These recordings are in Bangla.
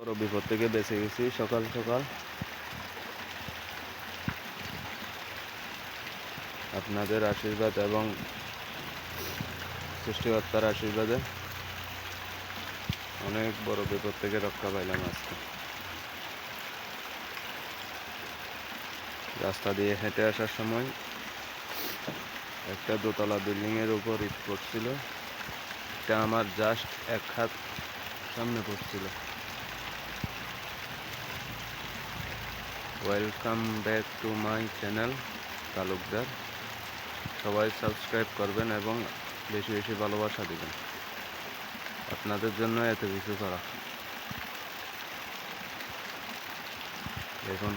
বড় বিপদ থেকে বেঁচে গেছি সকাল সকাল। আপনাদের আশীর্বাদ এবং সৃষ্টিকর্তার আশীর্বাদে অনেক বড় বিপদ থেকে রক্ষা পাইলাম আজকে। রাস্তা দিয়ে হেঁটে আসার সময় একটা দোতলা বিল্ডিংয়ের উপর ইট পড়ছিল, এটা আমার জাস্ট এক হাত সামনে পড়ছিল। Welcome back to my channel Talukdar. সবাই সাবস্ক্রাইব করবেন এবং বেশি বেশি ভালোবাসা দিবেন। আপনাদের জন্য এত কিছু করা। দেখুন,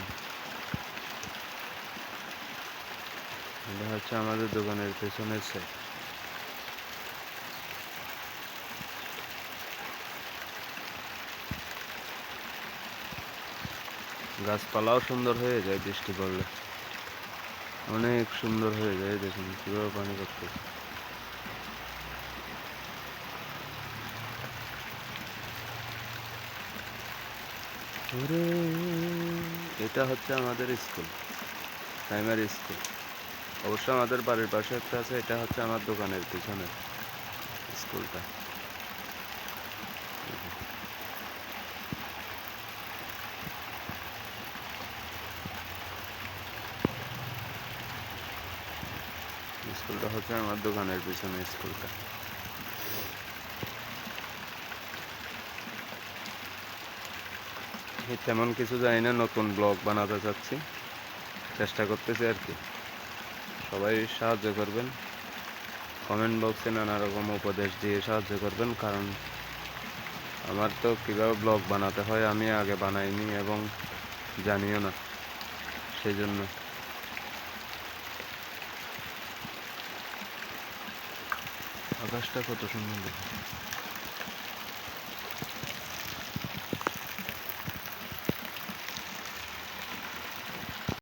এটা হচ্ছে আমাদের দোকানের পেছনের সাইড। গাছপালাও সুন্দর হয়ে যায় বৃষ্টি পড়লে, অনেক সুন্দর হয়ে যায়। দেখুন কীভাবে পানি পড়তেছে। এটা হচ্ছে আমাদের স্কুল, প্রাইমারি স্কুল। অবশ্য আমাদের বাড়ির পাশে একটা আছে, এটা হচ্ছে আমার দোকানের পিছনে স্কুলটা। স্কুলটা হচ্ছে আমার দোকানের পিছনে স্কুলটা। তেমন কিছু জানি না, নতুন ব্লগ বানাতে চাচ্ছি, চেষ্টা করতেছি আর কি। সবাই সাহায্য করবেন, কমেন্ট বক্সে নানা রকম উপদেশ দিয়ে সাহায্য করবেন, কারণ আমার তো কীভাবে ব্লগ বানাতে হয় আমি আগে বানাইনি এবং জানিও না, সেই জন্য। আকাশটা কত সুন্দর।